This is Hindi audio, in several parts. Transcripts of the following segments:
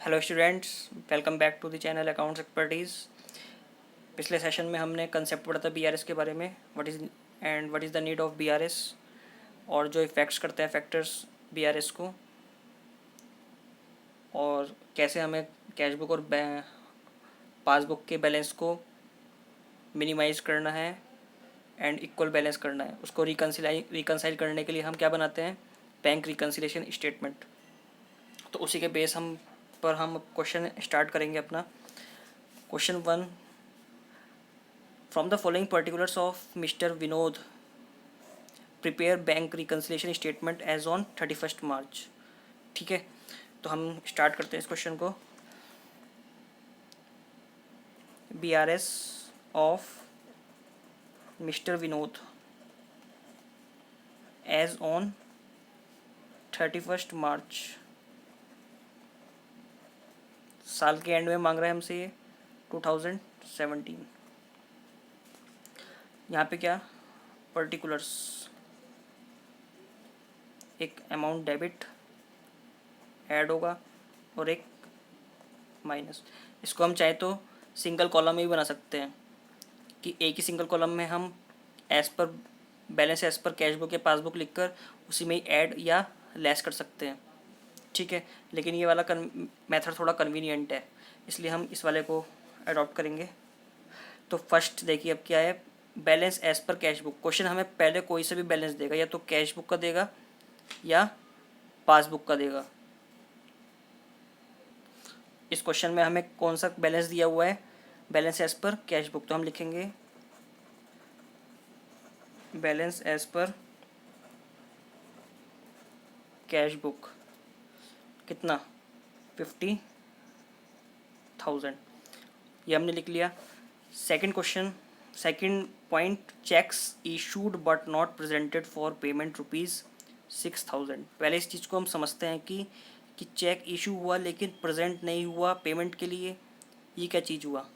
Hello students, welcome back to the channel accounts expertise. पिछले सेशन में हमने कंसेप्ट पढ़ा था बीआरएस के बारे में, what is the need of BRS और जो इफ़ेक्ट्स करते हैं फैक्टर्स बीआरएस को, और कैसे हमें कैश बुक और पासबुक के बैलेंस को मिनिमाइज़ करना है एंड इक्वल बैलेंस करना है। उसको रिकंसाइल करने के लिए हम क्या बनाते हैं, बैंक रिकंसिलेशन स्टेटमेंट। तो उसी के बेस हम क्वेश्चन स्टार्ट करेंगे अपना। Question 1, from the following particulars of mister Vinod prepare bank reconciliation statement as on 31 March. ठीक है, तो हम स्टार्ट करते हैं इस क्वेश्चन को। BRS of mister Vinod as on 31 March, साल के एंड में मांग रहा है हमसे ये 2017। यहाँ पे क्या पर्टिकुलर्स, एक अमाउंट डेबिट ऐड होगा और एक माइनस। इसको हम चाहे तो सिंगल कॉलम में भी बना सकते हैं कि एक ही सिंगल कॉलम में हम as per balance as per cash book या पासबुक लिखकर उसी में ही ऐड या लेस कर सकते हैं। ठीक है, लेकिन ये वाला मेथड थोड़ा कन्वीनियंट है, इसलिए हम इस वाले को अडॉप्ट करेंगे। तो फर्स्ट देखिए अब क्या है, balance as per cash book. Question हमें पहले कोई से भी बैलेंस देगा, या तो कैश बुक का देगा या पासबुक का देगा। इस क्वेश्चन में हमें कौन सा बैलेंस दिया हुआ है, balance as per cash book. तो हम लिखेंगे balance as per cash book कितना, 50,000। ये हमने लिख लिया। Second question, second point, cheques issued but not presented for payment ₹6,000। पहले इस चीज़ को हम समझते हैं कि चेक इशू हुआ लेकिन प्रेजेंट नहीं हुआ पेमेंट के लिए। ये क्या चीज़ हुआ,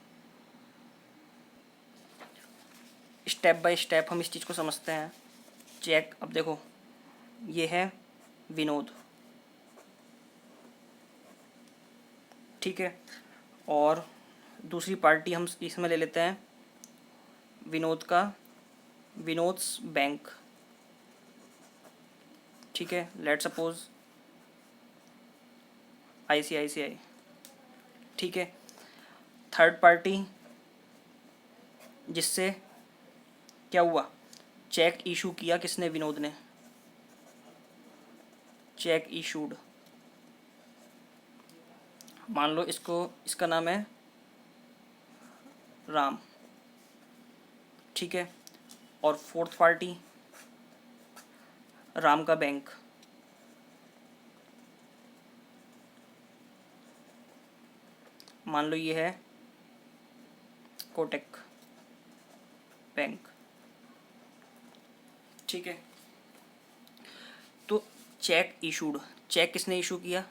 स्टेप बाय स्टेप हम इस चीज़ को समझते हैं। चेक, अब देखो ये है विनोद, ठीक है, और दूसरी पार्टी हम इसमें ले लेते हैं विनोद का, विनोद्स बैंक। ठीक है, लेट सपोज ICICI। ठीक है, थर्ड पार्टी जिससे क्या हुआ, चेक इशू किया किसने, विनोद ने, चेक इशूड। मान लो इसका नाम है राम। ठीक है, और फोर्थ पार्टी राम का बैंक, मान लो ये है कोटक बैंक। ठीक है, तो चेक इशूड, चेक किसने इशू किया,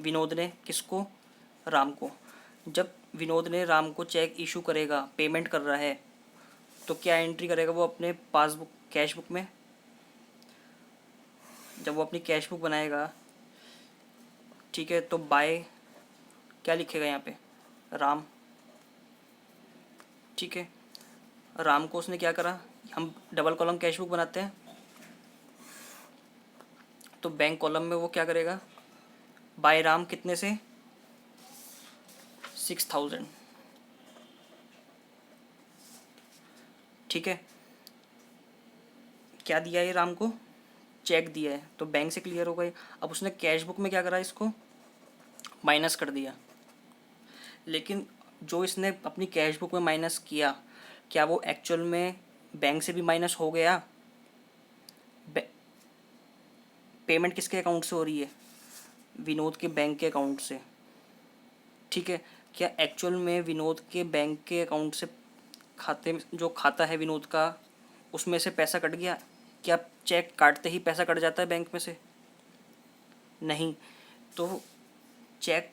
विनोद ने। किसको, राम को। जब विनोद ने राम को चेक इशू करेगा, पेमेंट कर रहा है, तो क्या एंट्री करेगा वो अपने पासबुक कैश बुक में। जब वो अपनी कैश बुक बनाएगा, ठीक है, तो बाय क्या लिखेगा यहाँ पे, राम। ठीक है, राम को उसने क्या करा, हम डबल कॉलम कैश बुक बनाते हैं, तो बैंक कॉलम में वो क्या करेगा, बाय राम कितने से, 6,000। ठीक है, क्या दिया है राम को, चेक दिया है, तो बैंक से क्लियर हो गई। अब उसने कैश बुक में क्या करा, इसको माइनस कर दिया। लेकिन जो इसने अपनी कैश बुक में माइनस किया, क्या वो एक्चुअल में बैंक से भी माइनस हो गया। पेमेंट किसके अकाउंट से हो रही है, विनोद के बैंक के अकाउंट से। ठीक है, क्या एक्चुअल में विनोद के बैंक के अकाउंट से, खाते में जो खाता है विनोद का, उसमें से पैसा कट गया। क्या चेक काटते ही पैसा कट जाता है बैंक में से, नहीं। तो चेक,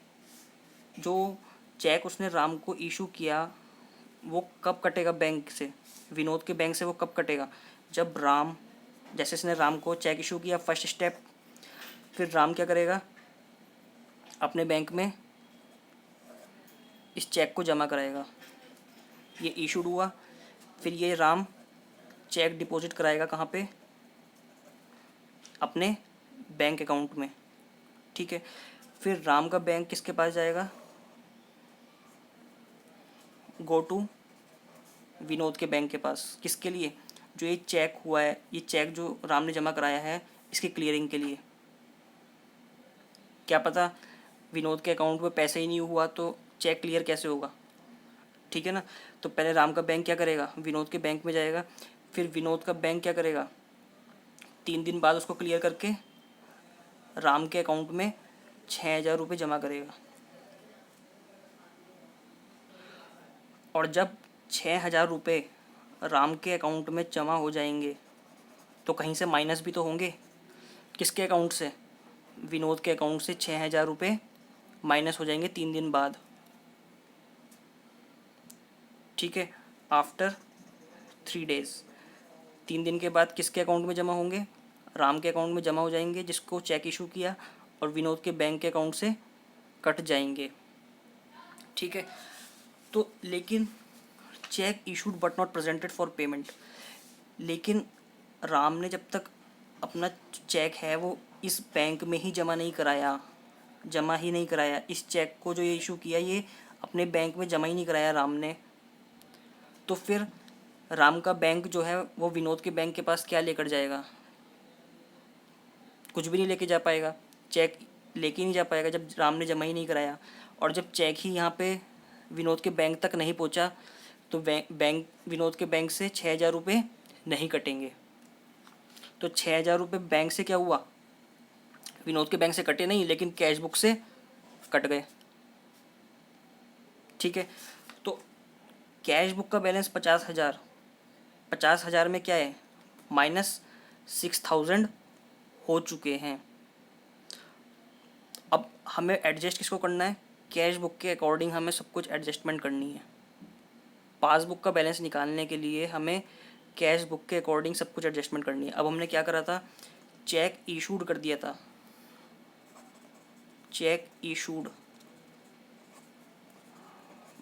जो चेक उसने राम को इशू किया, वो कब कटेगा बैंक से, विनोद के बैंक से वो कब कटेगा, जब राम, जैसे इसने राम को चेक इशू किया फर्स्ट स्टेप, फिर राम क्या करेगा, अपने बैंक में इस चेक को जमा कराएगा। ये इशूड हुआ, फिर ये राम चेक डिपॉजिट कराएगा कहाँ पे, अपने बैंक अकाउंट में। ठीक है, फिर राम का बैंक किसके पास जाएगा, गो टू विनोद के बैंक के पास। किसके लिए, जो ये चेक हुआ है, ये चेक जो राम ने जमा कराया है इसकी क्लियरिंग के लिए। क्या पता विनोद के अकाउंट में पैसे ही नहीं हुआ तो चेक क्लियर कैसे होगा। ठीक है ना, तो पहले राम का बैंक क्या करेगा, विनोद के बैंक में जाएगा, फिर विनोद का बैंक क्या करेगा, 3 दिन बाद उसको क्लियर करके राम के अकाउंट में 6,000 रुपये जमा करेगा। और जब 6,000 रुपये राम के अकाउंट में जमा हो जाएंगे तो कहीं से माइनस भी तो होंगे। किसके अकाउंट से, विनोद के अकाउंट से 6,000 रुपये माइनस हो जाएंगे 3 दिन बाद। ठीक है, आफ्टर 3 डेज, 3 दिन के बाद किसके अकाउंट में जमा होंगे, राम के अकाउंट में जमा हो जाएंगे जिसको चेक इशू किया, और विनोद के बैंक के अकाउंट से कट जाएंगे। ठीक है, तो लेकिन check issued but not presented for payment, लेकिन राम ने जब तक अपना चेक है वो इस बैंक में ही जमा ही नहीं कराया। इस चेक को जो ये इशू किया ये अपने बैंक में जमा ही नहीं कराया राम ने, तो फिर राम का बैंक जो है वो विनोद के बैंक के पास क्या लेकर जाएगा, कुछ भी नहीं लेके जा पाएगा, चेक लेके नहीं जा पाएगा जब राम ने जमा ही नहीं कराया। और जब चेक ही यहाँ पे विनोद के बैंक तक नहीं पहुँचा तो बैंक विनोद के बैंक से 6,000 रुपये नहीं कटेंगे। तो 6,000 रुपये बैंक से क्या हुआ, विनोद के बैंक से कटे नहीं लेकिन कैश बुक से कट गए। ठीक है, तो कैश बुक का बैलेंस 50,000, 50,000 में क्या है, -6,000 हो चुके हैं। अब हमें एडजस्ट किसको करना है, कैश बुक के अकॉर्डिंग हमें सब कुछ एडजस्टमेंट करनी है। पासबुक का बैलेंस निकालने के लिए हमें कैश बुक के अकॉर्डिंग सब कुछ एडजस्टमेंट करनी है। अब हमने क्या करा था, चेक इशूड कर दिया था, check issued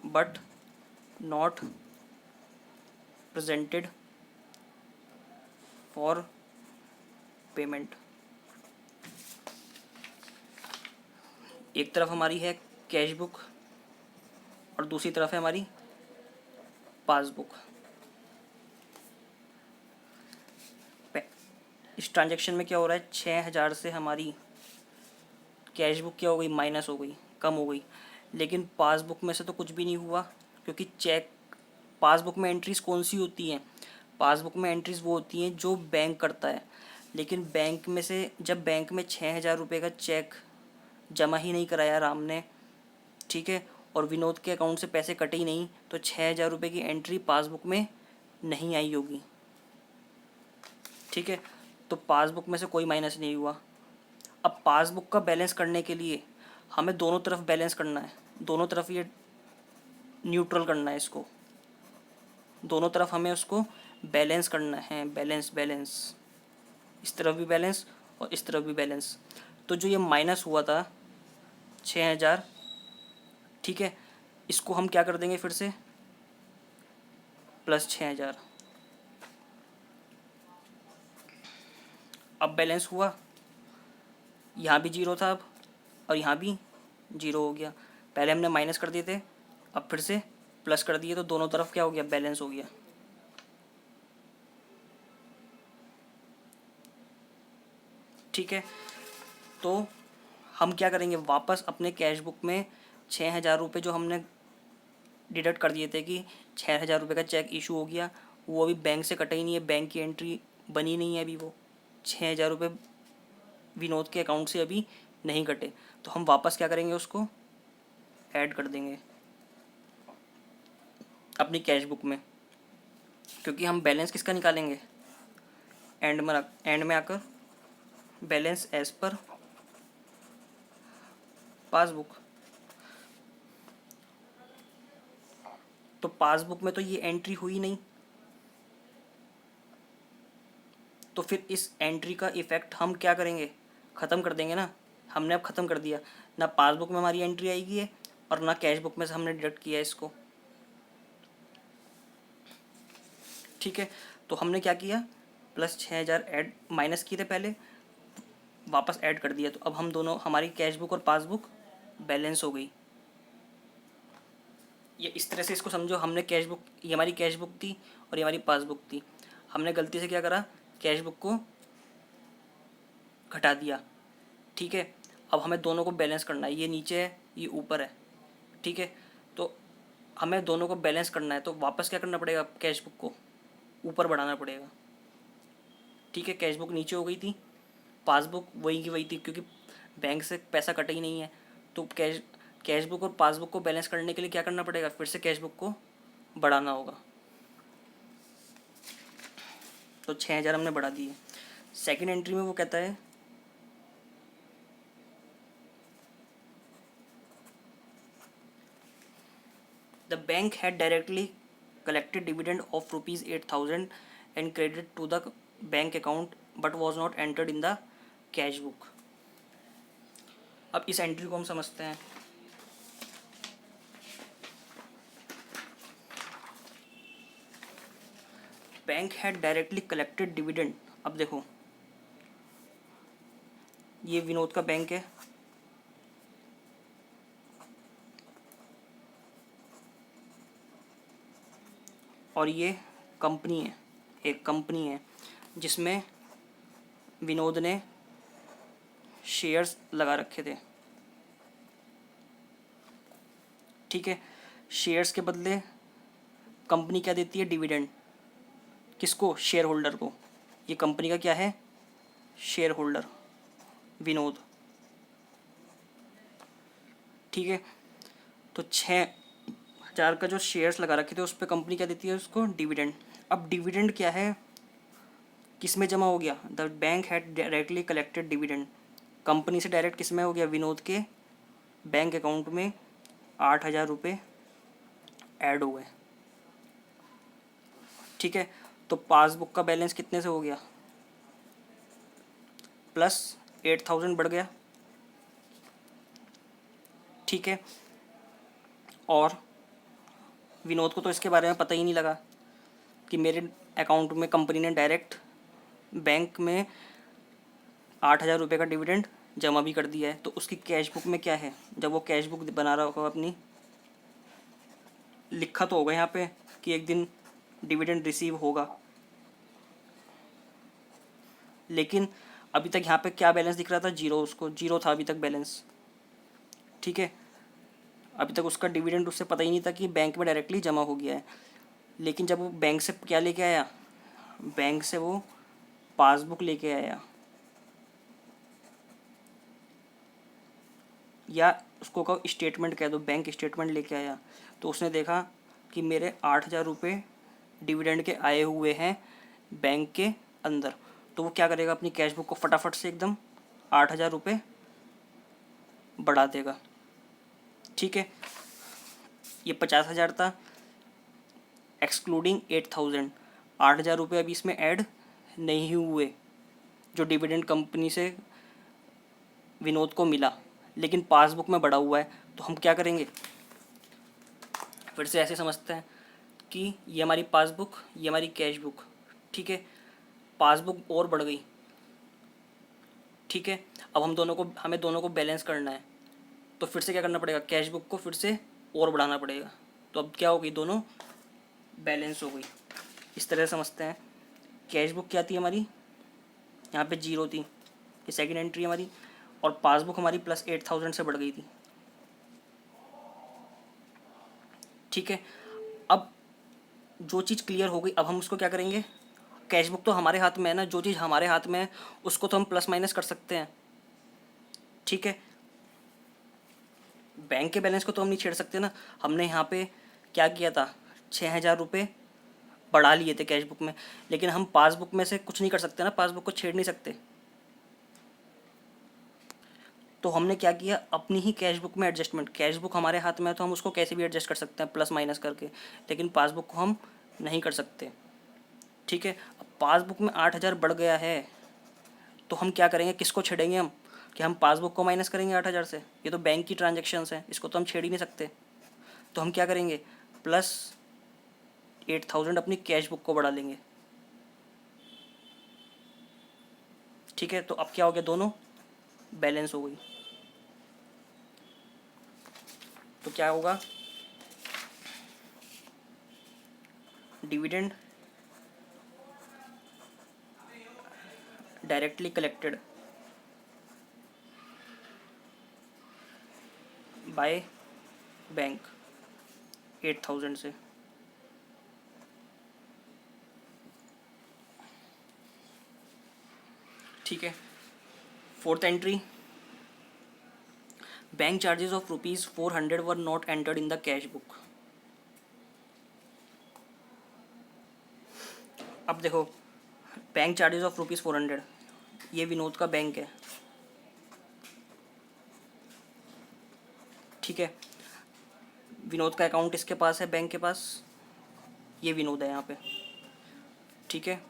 but not presented for payment. एक तरफ हमारी है कैश बुक और दूसरी तरफ है हमारी पासबुक। इस ट्रांजैक्शन में क्या हो रहा है, 6,000 से हमारी कैश बुक क्या हो गई, माइनस हो गई, कम हो गई, लेकिन पासबुक में से तो कुछ भी नहीं हुआ क्योंकि चेक, पासबुक में एंट्रीज कौन सी होती हैं, पासबुक में एंट्रीज वो होती हैं जो बैंक करता है। लेकिन बैंक में से जब बैंक में 6,000 रुपये का चेक जमा ही नहीं कराया राम ने, ठीक है, और विनोद के अकाउंट से पैसे कटे ही नहीं, तो 6,000 रुपये की एंट्री पासबुक में नहीं आई होगी। ठीक है, तो पासबुक में से कोई माइनस नहीं हुआ। अब पासबुक का बैलेंस करने के लिए हमें दोनों तरफ बैलेंस करना है, दोनों तरफ ये न्यूट्रल करना है, इसको दोनों तरफ हमें उसको बैलेंस करना है, बैलेंस बैलेंस, इस तरफ भी बैलेंस और इस तरफ भी बैलेंस। तो जो ये माइनस हुआ था 6,000, ठीक है, इसको हम क्या कर देंगे फिर से, +6,000। अब बैलेंस हुआ, यहाँ भी 0 था अब, और यहाँ भी 0 हो गया। पहले हमने माइनस कर दिए थे, अब फिर से प्लस कर दिए, तो दोनों तरफ क्या हो गया, बैलेंस हो गया। ठीक है, तो हम क्या करेंगे, वापस अपने कैश बुक में 6,000 रुपये जो हमने डिडक्ट कर दिए थे कि 6,000 रुपये का चेक इशू हो गया, वो अभी बैंक से कटा ही नहीं है, बैंक की एंट्री बनी नहीं है अभी, वो 6,000 रुपये विनोद के अकाउंट से अभी नहीं कटे, तो हम वापस क्या करेंगे, उसको ऐड कर देंगे अपनी कैश बुक में, क्योंकि हम बैलेंस किसका निकालेंगे, एंड में आकर बैलेंस एज पर पासबुक। तो पासबुक में तो ये एंट्री हुई नहीं, तो फिर इस एंट्री का इफ़ेक्ट हम क्या करेंगे, ख़त्म कर देंगे ना। हमने अब ख़त्म कर दिया, ना पासबुक में हमारी एंट्री आएगी है और ना कैश बुक में से हमने डिडक्ट किया है इसको। ठीक है, तो हमने क्या किया, +6000 ऐड माइनस किए थे पहले, वापस ऐड कर दिया। तो अब हम दोनों, हमारी कैश बुक और पासबुक बैलेंस हो गई। ये इस तरह से इसको समझो, हमने कैश बुक, ये हमारी कैश बुक थी और ये हमारी पासबुक थी। हमने गलती से क्या करा, कैश बुक को घटा दिया। ठीक है, अब हमें दोनों को बैलेंस करना है, ये नीचे है ये ऊपर है। ठीक है, तो हमें दोनों को बैलेंस करना है, तो वापस क्या करना पड़ेगा, कैश बुक को ऊपर बढ़ाना पड़ेगा। ठीक है, कैश बुक नीचे हो गई थी, पासबुक वही की वही थी, क्योंकि बैंक से पैसा कटा ही नहीं है। तो कैश बुक और पासबुक को बैलेंस करने के लिए क्या करना पड़ेगा, फिर से कैश बुक को बढ़ाना होगा। तो 6000 हमने बढ़ा दिए। सेकंड एंट्री में वो कहता है the bank had directly collected dividend of rupees 8000 and credited to the bank account but was not entered in the cash book। अब इस एंट्री को हम समझते हैं। Bank had directly collected dividend. अब देखो, ये विनोद का बैंक है, और ये कंपनी है, एक कंपनी है जिसमें विनोद ने शेयर्स लगा रखे थे। ठीक है, शेयर्स के बदले कंपनी क्या देती है, डिविडेंड। किसको, शेयर होल्डर को। ये कंपनी का क्या है, शेयर होल्डर, विनोद। ठीक है, तो 6000 का जो शेयर्स लगा रखे थे उस पर कंपनी क्या देती है, उसको डिविडेंड। अब डिविडेंड क्या है, किस में जमा हो गया, the bank had directly collected dividend. Company से डायरेक्ट किस में हो गया, विनोद के बैंक अकाउंट में 8000 रुपये ऐड हो गए। ठीक है, तो पासबुक का बैलेंस कितने से हो गया, +8000 बढ़ गया। ठीक है, और विनोद को तो इसके बारे में पता ही नहीं लगा कि मेरे अकाउंट में कंपनी ने डायरेक्ट बैंक में 8000 रुपये का डिविडेंड जमा भी कर दिया है। तो उसकी कैश बुक में क्या है, जब वो कैश बुक बना रहा होगा अपनी, लिखा तो होगा यहाँ पे कि एक दिन डिविडेंड रिसीव होगा, लेकिन अभी तक यहाँ पे क्या बैलेंस दिख रहा था, जीरो, उसको जीरो था अभी तक बैलेंस। ठीक है, अभी तक उसका डिविडेंड उससे पता ही नहीं था कि बैंक में डायरेक्टली जमा हो गया है। लेकिन जब वो बैंक से क्या लेके आया, बैंक से वो पासबुक लेके आया, या उसको कहो स्टेटमेंट कह दो, बैंक स्टेटमेंट लेके आया, तो उसने देखा कि मेरे 8000 रुपये डिविडेंड के आए हुए हैं बैंक के अंदर। तो वो क्या करेगा, अपनी कैश बुक को फटाफट से एकदम 8000 रुपये बढ़ा देगा। ठीक है, ये 50,000 था, एक्सक्लूडिंग 8000। 8000 रुपये अभी इसमें ऐड नहीं हुए जो डिविडेंड कंपनी से विनोद को मिला, लेकिन पासबुक में बढ़ा हुआ है। तो हम क्या करेंगे, फिर से ऐसे समझते हैं कि ये हमारी पासबुक, ये हमारी कैश बुक। ठीक है, पासबुक और बढ़ गई। ठीक है, अब हमें दोनों को बैलेंस करना है, तो फिर से क्या करना पड़ेगा, कैश बुक को फिर से और बढ़ाना पड़ेगा। तो अब क्या हो गई, दोनों बैलेंस हो गई। इस तरह समझते हैं। कैश बुक क्या थी हमारी, यहाँ पे जीरो थी, ये सेकंड एंट्री हमारी, और पासबुक हमारी +8000 से बढ़ गई थी। ठीक है, अब जो चीज़ क्लियर हो गई, अब हम उसको क्या करेंगे, कैश बुक तो हमारे हाथ में है ना, जो चीज़ हमारे हाथ में है उसको तो हम प्लस माइनस कर सकते हैं। ठीक है, बैंक के बैलेंस को तो हम नहीं छेड़ सकते ना। हमने यहाँ पे क्या किया था, 6000 रुपये बढ़ा लिए थे कैश बुक में, लेकिन हम पासबुक में से कुछ नहीं कर सकते ना, पासबुक को छेड़ नहीं सकते। तो हमने क्या किया, अपनी ही कैश बुक में एडजस्टमेंट, कैश बुक हमारे हाथ में है तो हम उसको कैसे भी एडजस्ट कर सकते हैं प्लस माइनस करके, लेकिन पासबुक को हम नहीं कर सकते। ठीक है, अब पासबुक में 8000 बढ़ गया है, तो हम क्या करेंगे, किसको छेड़ेंगे हम, कि हम पासबुक को माइनस करेंगे 8,000 से? ये तो बैंक की ट्रांजेक्शन्स हैं, इसको तो हम छेड़ ही नहीं सकते। तो हम क्या करेंगे, प्लस 8,000 अपनी कैश बुक को बढ़ा लेंगे। ठीक है, तो अब क्या हो गया, दोनों बैलेंस हो गई। तो क्या होगा, dividend directly collected by bank 8,000 से। ठीक है, fourth entry, bank charges of ₹400 were not entered in the cash book. अब देखो, बैंक चार्जेस ऑफ ₹400, ये विनोद का बैंक है। ठीक है, विनोद का अकाउंट इसके पास है, बैंक के पास, ये विनोद है यहाँ पे। ठीक है,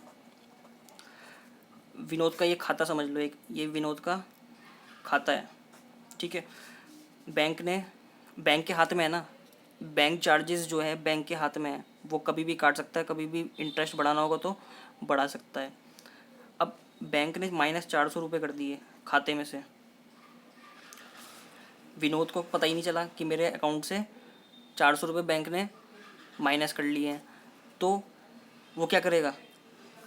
विनोद का ये खाता समझ लो, एक ये विनोद का खाता है। ठीक है, बैंक के हाथ में है ना, बैंक चार्जेस जो है बैंक के हाथ में है, वो कभी भी काट सकता है, कभी भी इंटरेस्ट बढ़ाना होगा तो बढ़ा सकता है। अब बैंक ने -400 रुपये कर दिए खाते में से, विनोद को पता ही नहीं चला कि मेरे अकाउंट से 400 रुपये बैंक ने माइनस कर लिए हैं। तो वो क्या करेगा,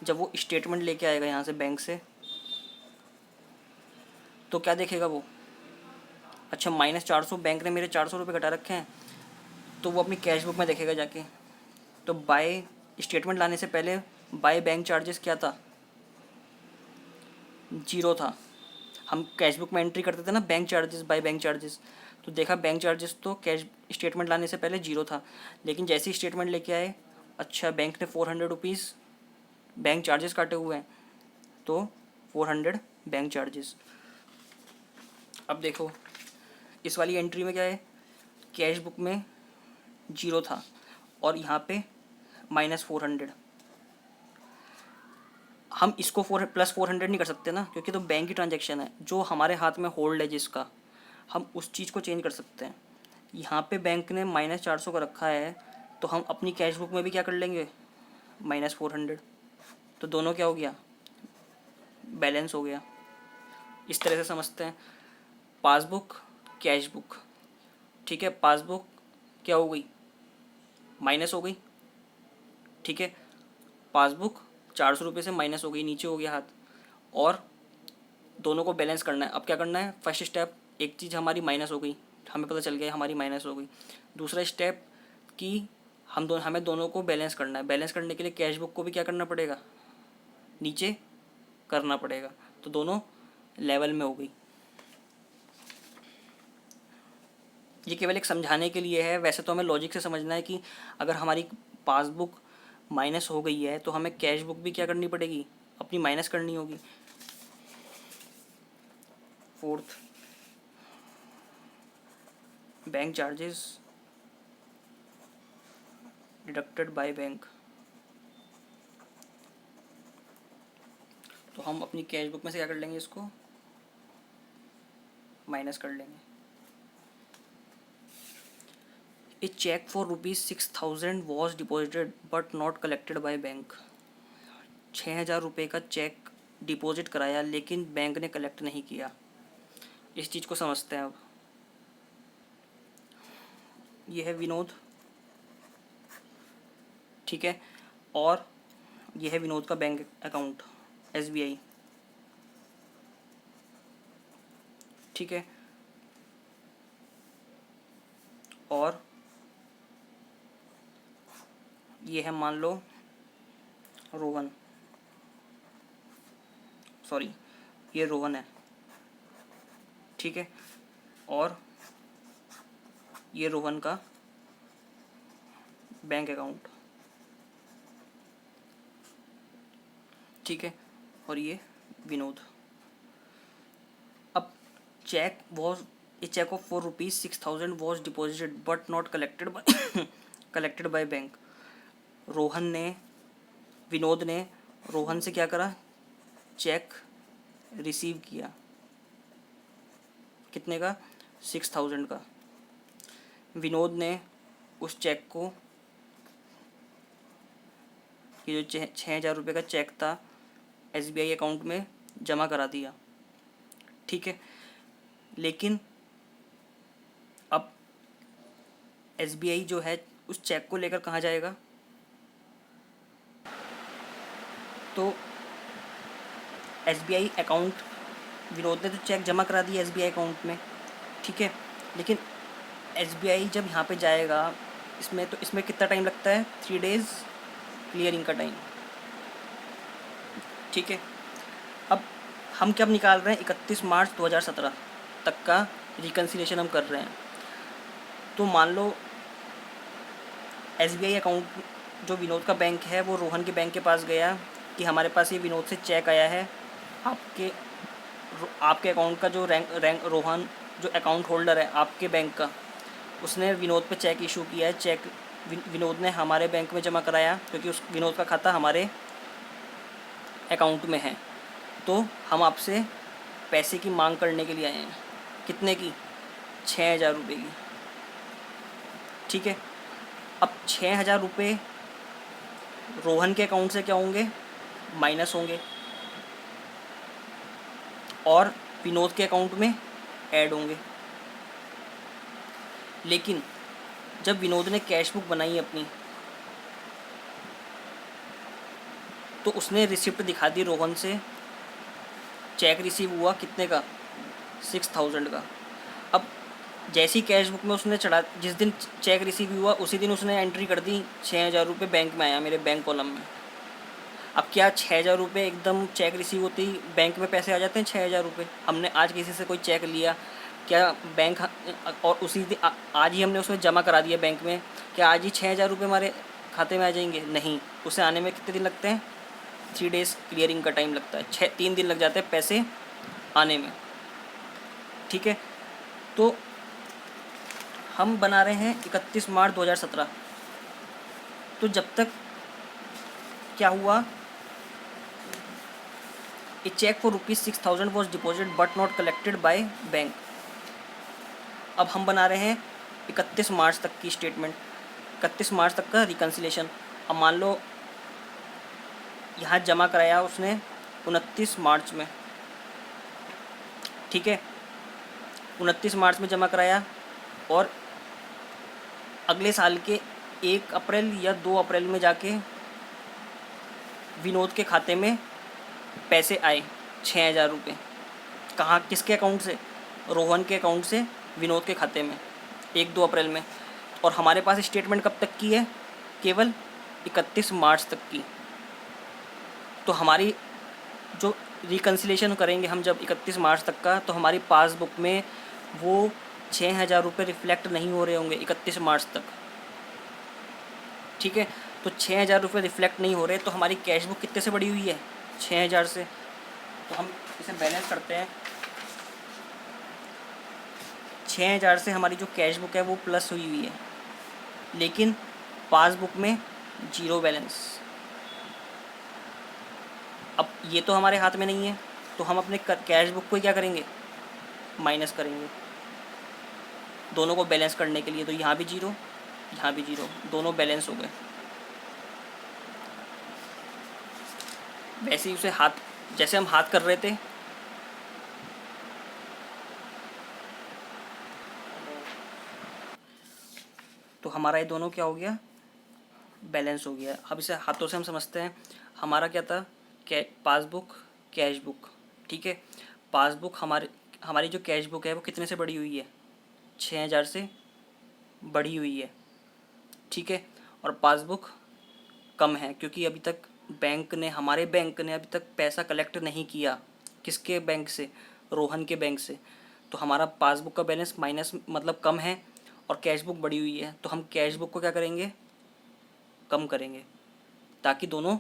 जब वो स्टेटमेंट लेके आएगा यहाँ से बैंक से, तो क्या देखेगा वो, अच्छा -400, बैंक ने मेरे 400 रुपये घटा रखे हैं, तो वो अपनी कैश बुक में देखेगा जाके। तो बाय स्टेटमेंट लाने से पहले बाय बैंक चार्जेस क्या था, 0 था। हम कैश बुक में एंट्री करते थे ना, bank charges by bank charges, तो देखा बैंक चार्जेस तो कैश स्टेटमेंट लाने से पहले 0 था। लेकिन जैसे ही स्टेटमेंट लेके आए, अच्छा बैंक ने 400 रुपीज़ बैंक चार्जेस काटे हुए हैं, तो 400 बैंक चार्जेस। अब देखो, इस वाली एंट्री में क्या है, कैश बुक में 0 था और यहाँ पे -400। हम इसको +400 नहीं कर सकते ना, क्योंकि तो बैंक की ट्रांजैक्शन है, जो हमारे हाथ में होल्ड है जिसका, हम उस चीज़ को चेंज कर सकते हैं। यहाँ पे बैंक ने -400 का रखा है, तो हम अपनी कैश बुक में भी क्या कर लेंगे, -400। तो दोनों क्या हो गया, बैलेंस हो गया। इस तरह से समझते हैं, पासबुक, कैश बुक। ठीक है, पासबुक क्या हो गई, माइनस हो गई। ठीक है, पासबुक 400 रुपये से माइनस हो गई, नीचे हो गया हाथ, और दोनों को बैलेंस करना है। अब क्या करना है, फर्स्ट स्टेप, एक चीज़ हमारी माइनस हो गई, हमें पता चल गया हमारी माइनस हो गई। दूसरा स्टेप कि हमें दोनों को बैलेंस करना है। बैलेंस करने के लिए कैश बुक को भी क्या करना पड़ेगा, नीचे करना पड़ेगा। तो दोनों लेवल में हो गई। ये केवल एक समझाने के लिए है, वैसे तो हमें लॉजिक से समझना है कि अगर हमारी पासबुक माइनस हो गई है तो हमें कैश बुक भी क्या करनी पड़ेगी, अपनी माइनस करनी होगी। Fourth, bank charges deducted by bank. तो हम अपनी कैश बुक में से क्या कर लेंगे, इसको माइनस कर लेंगे। A cheque for ₹6,000 was deposited but not collected by bank. 6,000 रुपये का चेक डिपॉजिट कराया लेकिन बैंक ने कलेक्ट नहीं किया। इस चीज़ को समझते हैं अब। ये है विनोद, ठीक है, और ये है विनोद का बैंक अकाउंट SBI। ठीक है, और ये है मान लो रोहन, सॉरी ये रोहन है। ठीक है, और ये रोहन का बैंक अकाउंट। ठीक है, और ये विनोद। अब cheque was a cheque of ₹6,000 was deposited but not collected by bank. Vinod ने रोहन से क्या करा, चेक रिसीव किया, कितने का? 6000 का। विनोद ने उस चेक को, ये जो 6000 का चेक था, SBI अकाउंट में जमा करा दिया। ठीक है, लेकिन अब SBI जो है उस चेक को लेकर कहाँ जाएगा? तो SBI अकाउंट, विनोद ने तो चेक जमा करा दिया SBI अकाउंट में, ठीक है, लेकिन SBI जब यहाँ पे जाएगा, इसमें कितना टाइम लगता है? 3 डेज़ क्लियरिंग का टाइम। ठीक है, अब हम क्या निकाल रहे हैं? 31 मार्च 2017 तक का रिकन्सिलेशन हम कर रहे हैं। तो मान लो SBI अकाउंट जो विनोद का बैंक है वो रोहन के बैंक के पास गया कि हमारे पास ये विनोद से चेक आया है, आपके अकाउंट का जो रोहन जो अकाउंट होल्डर है आपके बैंक का, उसने विनोद पे चेक इशू किया है। चेक विनोद ने हमारे बैंक में जमा कराया क्योंकि उस विनोद का खाता हमारे अकाउंट में है। तो हम आपसे पैसे की मांग करने के लिए आए हैं। कितने की? 6000 रुपये की। ठीक है, अब 6000 रुपये रोहन के अकाउंट से क्या होंगे? माइनस होंगे और विनोद के अकाउंट में ऐड होंगे। लेकिन जब विनोद ने कैश बुक बनाई अपनी, तो उसने रिसिप्ट दिखा दी रोहन से, चेक रिसीव हुआ कितने का? 6000 का। अब जैसी कैश बुक में उसने चढ़ा, जिस दिन चेक रिसीव हुआ उसी दिन उसने एंट्री कर दी 6000 रुपये बैंक में आया मेरे बैंक कॉलम में। अब क्या 6000 रुपये एकदम चेक रिसीव होती ही बैंक में पैसे आ जाते हैं? 6000 रुपये हमने आज किसी से कोई चेक लिया, क्या बैंक और उसी दिन आज ही हमने उसमें जमा करा दिया बैंक में, क्या आज ही 6000 रुपये हमारे खाते में आ जाएंगे? नहीं, उसे आने में कितने दिन लगते हैं? 3 डेज़ क्लियरिंग का टाइम लगता है। 3 दिन लग जाते हैं पैसे आने में। ठीक है, तो हम बना रहे हैं 31 मार्च 2017। तो जब तक क्या हुआ? A cheque for ₹6000 was deposit but not collected by bank. अब हम बना रहे हैं 31 मार्च तक की स्टेटमेंट, 31 मार्च तक का रिकन्सिलेशन। अब मान लो यहाँ जमा कराया उसने 29 मार्च में, ठीक है, 29 मार्च में जमा कराया और अगले साल के 1 अप्रैल या 2 अप्रैल में जाके विनोद के खाते में पैसे आए 6000 रुपये। कहाँ? किसके अकाउंट से? रोहन के अकाउंट से विनोद के खाते में 1-2 अप्रैल में। और हमारे पास स्टेटमेंट कब तक की है? केवल 31 मार्च तक की। तो हमारी जो रिकन्सिलेशन करेंगे हम जब 31 मार्च तक का, तो हमारी पासबुक में वो 6000 रुपये रिफ्लेक्ट नहीं हो रहे होंगे 31 मार्च तक। ठीक है, तो 6000 रुपये रिफ्लेक्ट नहीं हो रहे, तो हमारी कैश बुक कितने से बढ़ी हुई है? 6000 से। तो हम इसे बैलेंस करते हैं। 6000 से हमारी जो कैश बुक है वो प्लस हुई हुई है, लेकिन पासबुक में 0 बैलेंस। अब ये तो हमारे हाथ में नहीं है, तो हम अपने कैश बुक को क्या करेंगे? माइनस करेंगे दोनों को बैलेंस करने के लिए। तो यहाँ भी 0, यहाँ भी 0, दोनों बैलेंस हो गए। वैसे ही उसे जैसे हम हाथ कर रहे थे, तो हमारा ये दोनों क्या हो गया? बैलेंस हो गया। अब इसे हाथों से हम समझते हैं। हमारा क्या था? Passbook, cash book. ठीक है, पासबुक हमारी जो कैश बुक है वो कितने से बढ़ी हुई है? 6000 से बढ़ी हुई है। ठीक है, और पासबुक कम है क्योंकि अभी तक हमारे बैंक ने अभी तक पैसा कलेक्ट नहीं किया। किसके बैंक से? रोहन के बैंक से। तो हमारा पासबुक का बैलेंस माइनस मतलब कम है और कैश बुक बढ़ी हुई है। तो हम कैश बुक को क्या करेंगे? कम करेंगे ताकि दोनों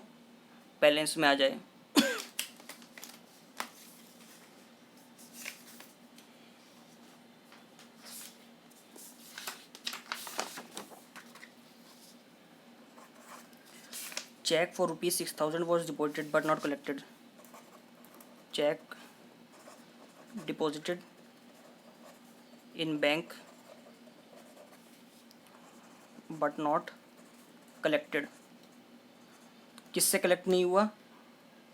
बैलेंस में आ जाए। Cheque for ₹6000 was deposited but not collected. Cheque deposited in bank but not collected. किससे कलेक्ट नहीं हुआ?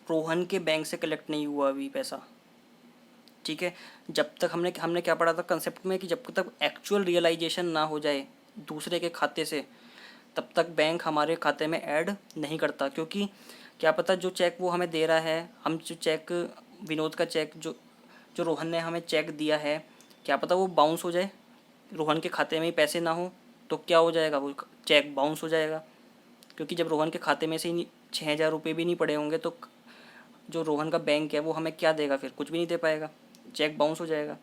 रोहन के बैंक से कलेक्ट नहीं हुआ अभी पैसा। ठीक है, जब तक हमने हमने क्या पढ़ा था कंसेप्ट में कि जब तक एक्चुअल रियलाइजेशन ना हो जाए दूसरे के खाते से, तब तक बैंक हमारे खाते में ऐड नहीं करता। क्योंकि क्या पता जो चेक वो हमें दे रहा है, हम जो चेक, विनोद का चेक जो जो रोहन ने हमें चेक दिया है, क्या पता वो बाउंस हो जाए, रोहन के खाते में ही पैसे ना हो, तो क्या हो जाएगा, वो चेक बाउंस हो जाएगा। क्योंकि जब रोहन के खाते में से ही 6,000 रुपये भी नहीं पड़े होंगे तो जो रोहन का बैंक है वो हमें क्या देगा, फिर कुछ भी नहीं दे पाएगा, चेक बाउंस हो जाएगा।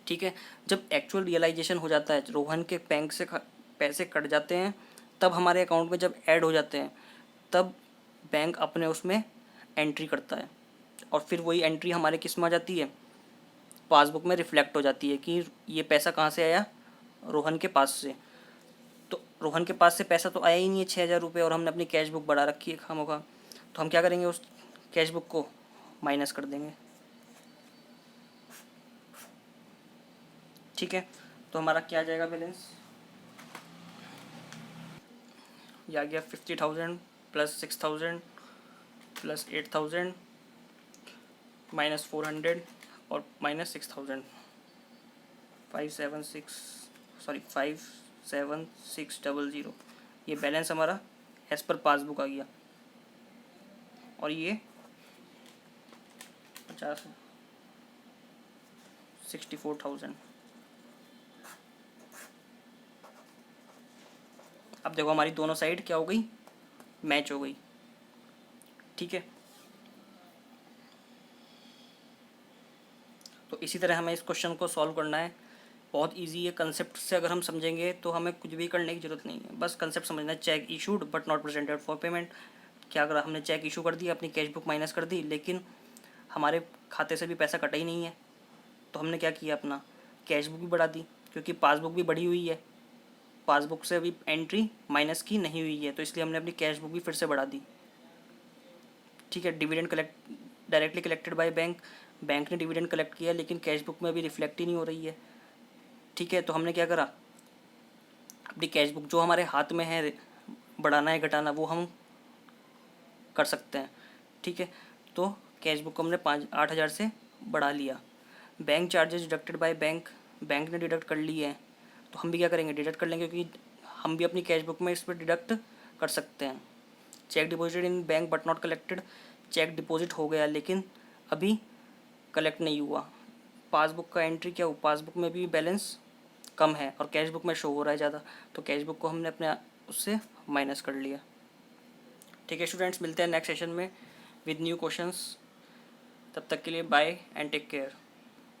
ठीक है, जब एक्चुअल रियलाइजेशन हो जाता है, रोहन के बैंक से पैसे कट जाते हैं, तब हमारे अकाउंट में जब ऐड हो जाते हैं, तब बैंक अपने उसमें एंट्री करता है, और फिर वही एंट्री हमारे किस में आ जाती है, पासबुक में रिफ्लेक्ट हो जाती है कि ये पैसा कहाँ से आया, रोहन के पास से। तो रोहन के पास से पैसा तो आया ही नहीं है 6,000 रुपये, और हमने अपनी कैश बुक बढ़ा रखी है खामोखा, तो हम क्या करेंगे, उस कैश बुक को माइनस कर देंगे। ठीक है, तो हमारा क्या आ जाएगा बैलेंस, ये आ गया 50,000 प्लस 6,000 प्लस 8,000 माइनस 400 और माइनस 6,000, 57600, ये बैलेंस हमारा एज पर पासबुक आ गया। और ये 64,000। अब देखो हमारी दोनों साइड क्या हो गई, मैच हो गई। ठीक है, तो इसी तरह हमें इस क्वेश्चन को सॉल्व करना है। बहुत इजी है, कंसेप्ट से अगर हम समझेंगे तो हमें कुछ भी करने की जरूरत नहीं है, बस कंसेप्ट समझना है। Check issued but not presented for payment. क्या अगर हमने चेक इशू कर दिया, अपनी कैश बुक माइनस कर दी, लेकिन हमारे खाते से भी पैसा कटा ही नहीं है, तो हमने क्या किया, अपना कैश बुक भी बढ़ा दी, क्योंकि पासबुक भी बढ़ी हुई है, पासबुक से अभी एंट्री माइनस की नहीं हुई है, तो इसलिए हमने अपनी कैश बुक भी फिर से बढ़ा दी। ठीक है, dividend collect directly collected by bank, bank ने डिविडेंड कलेक्ट किया, लेकिन कैश बुक में अभी रिफ्लेक्ट ही नहीं हो रही है। ठीक है, तो हमने क्या करा, अपनी कैश बुक जो हमारे हाथ में है, बढ़ाना है घटाना वो हम कर सकते हैं। ठीक है, तो कैश बुक को हमने 8,000 से बढ़ा लिया। Bank charges deducted by bank, bank ने डिडक्ट कर ली है, तो हम भी क्या करेंगे, डिडक्ट कर लेंगे, क्योंकि हम भी अपनी कैश बुक में इस पर डिडक्ट कर सकते हैं। Cheque deposited in bank but not collected, cheque deposit हो गया लेकिन अभी कलेक्ट नहीं हुआ। पासबुक का एंट्री क्या हुआ, पासबुक में भी बैलेंस कम है और कैश बुक में शो हो रहा है ज़्यादा, तो कैश बुक को हमने अपने उससे माइनस कर लिया। ठीक है स्टूडेंट्स, मिलते हैं नेक्स्ट सेशन में विद न्यू क्वेश्चंस। तब तक के लिए बाय एंड टेक केयर।